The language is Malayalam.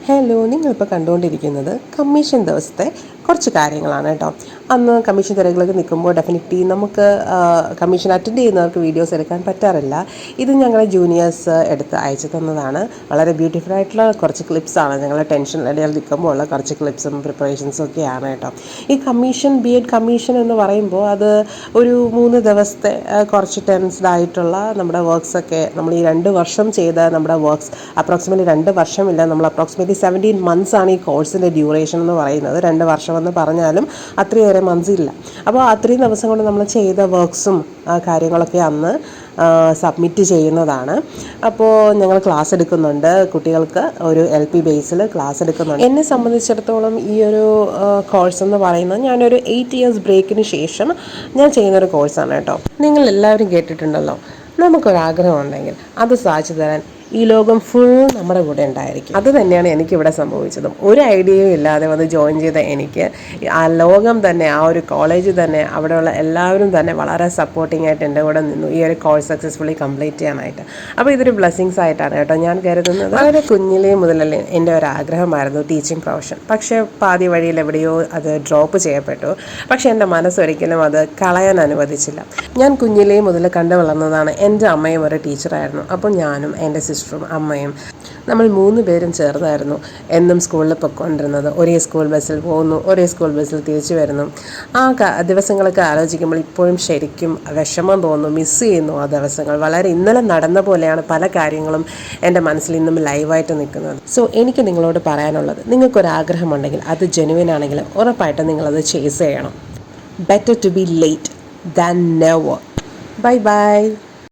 ഹലോ, നിങ്ങളിപ്പോൾ കണ്ടുകൊണ്ടിരിക്കുന്നത് കമ്മീഷൻ ദിവസത്തെ കുറച്ച് കാര്യങ്ങളാണ് കേട്ടോ. അന്ന് കമ്മീഷൻ തിരക്കിലൊക്കെ നിൽക്കുമ്പോൾ ഡെഫിനറ്റ്ലി നമുക്ക് കമ്മീഷൻ അറ്റൻഡ് ചെയ്യുന്നവർക്ക് വീഡിയോസ് എടുക്കാൻ പറ്റാറില്ല. ഇത് ഞങ്ങളെ ജൂനിയേഴ്സ് എടുത്ത് അയച്ചു തന്നതാണ്. വളരെ ബ്യൂട്ടിഫുൾ ആയിട്ടുള്ള കുറച്ച് ക്ലിപ്സാണ്. ഞങ്ങൾ ടെൻഷനിൽ നിൽക്കുമ്പോൾ ഉള്ള കുറച്ച് ക്ലിപ്സും പ്രിപ്പറേഷൻസും ഒക്കെയാണ് കേട്ടോ. ഈ കമ്മീഷൻ B.Ed കമ്മീഷൻ എന്ന് പറയുമ്പോൾ അത് ഒരു 3 ദിവസത്തെ കുറച്ച് ടെൻസ്ഡ് ആയിട്ടുള്ള നമ്മുടെ വർക്ക്സൊക്കെ നമ്മൾ ഈ 2 വർഷം ചെയ്ത നമ്മുടെ വർക്ക്സ് അപ്രോക്സിമേറ്റ്ലി 2 വർഷമില്ല, നമ്മൾ അപ്രോക്സിമേറ്റ്ലി 17 months ആണ് ഈ കോഴ്സിൻ്റെ ഡ്യൂറേഷൻ എന്ന് പറയുന്നത്. 2 വർഷമെന്ന് പറഞ്ഞാലും അത്രയേറെ മന്ത്സ് ഇല്ല. അപ്പോൾ അത്രയും ദിവസം കൊണ്ട് നമ്മൾ ചെയ്ത വർക്ക്സും കാര്യങ്ങളൊക്കെ അന്ന് സബ്മിറ്റ് ചെയ്യുന്നതാണ്. അപ്പോൾ ഞങ്ങൾ ക്ലാസ് എടുക്കുന്നുണ്ട്, കുട്ടികൾക്ക് ഒരു LP ബേസിൽ ക്ലാസ് എടുക്കുന്നുണ്ട്. എന്നെ സംബന്ധിച്ചിടത്തോളം ഈ ഒരു കോഴ്സ് എന്ന് പറയുന്നത് ഞാനൊരു 8 years ബ്രേക്കിന് ശേഷം ഞാൻ ചെയ്യുന്നൊരു കോഴ്സാണ് കേട്ടോ. നിങ്ങൾ എല്ലാവരും കേട്ടിട്ടുണ്ടല്ലോ, നമുക്കൊരാഗ്രഹം ഉണ്ടെങ്കിൽ അത് സാധിച്ചു തരാൻ ഈ ലോകം ഫുൾ നമ്മുടെ കൂടെ ഉണ്ടായിരിക്കും. അത് തന്നെയാണ് എനിക്കിവിടെ സംഭവിച്ചതും. ഒരു ഐഡിയയും ഇല്ലാതെ വന്ന് ജോയിൻ ചെയ്ത എനിക്ക് ആ ലോകം തന്നെ, ആ ഒരു കോളേജ് തന്നെ, അവിടെയുള്ള എല്ലാവരും തന്നെ വളരെ സപ്പോർട്ടിംഗ് ആയിട്ട് എൻ്റെ കൂടെ നിന്നു ഈ ഒരു കോഴ്സ് സക്സസ്ഫുള്ളി കംപ്ലീറ്റ് ചെയ്യാനായിട്ട്. അപ്പോൾ ഇതൊരു ബ്ലെസ്സിങ്സ് ആയിട്ടാണ് കേട്ടോ ഞാൻ കരുതുന്നത്. വളരെ കുഞ്ഞിലേ മുതലല്ലേ എൻ്റെ ഒരു ആഗ്രഹമായിരുന്നു ടീച്ചിങ് പ്രൊഫഷൻ. പക്ഷേ പാതി വഴിയിൽ എവിടെയോ അത് ഡ്രോപ്പ് ചെയ്യപ്പെട്ടു. പക്ഷേ എൻ്റെ മനസ്സൊരിക്കലും അത് കളയാൻ അനുവദിച്ചില്ല. ഞാൻ കുഞ്ഞിലേ മുതൽ കണ്ടു വളർന്നതാണ്. എൻ്റെ അമ്മയും ഒരു ടീച്ചറായിരുന്നു. അപ്പോൾ ഞാനും എൻ്റെ സിസ്റ്ററും അമ്മയും നമ്മൾ 3 പേരും ചേർന്നായിരുന്നു എന്നും സ്കൂളിൽ പൊയ്ക്കൊണ്ടിരുന്നത്. ഒരേ സ്കൂൾ ബസ്സിൽ പോകുന്നു, ഒരേ സ്കൂൾ ബസ്സിൽ തിരിച്ചു വരുന്നു. ആ ദിവസങ്ങളൊക്കെ ആലോചിക്കുമ്പോൾ ഇപ്പോഴും ശരിക്കും വിഷമം തോന്നുന്നു, മിസ് ചെയ്യുന്നു ആ ദിവസങ്ങൾ. വളരെ ഇന്നലെ നടന്ന പോലെയാണ് പല കാര്യങ്ങളും എൻ്റെ മനസ്സിൽ ഇന്നും ലൈവായിട്ട് നിൽക്കുന്നത്. സോ എനിക്ക് നിങ്ങളോട് പറയാനുള്ളത്, നിങ്ങൾക്കൊരാഗ്രഹമുണ്ടെങ്കിൽ അത് ജെനുവിൻ ആണെങ്കിൽ ഉറപ്പായിട്ടും നിങ്ങളത് ചേസ് ചെയ്യണം. Better to be late than never. Bye by.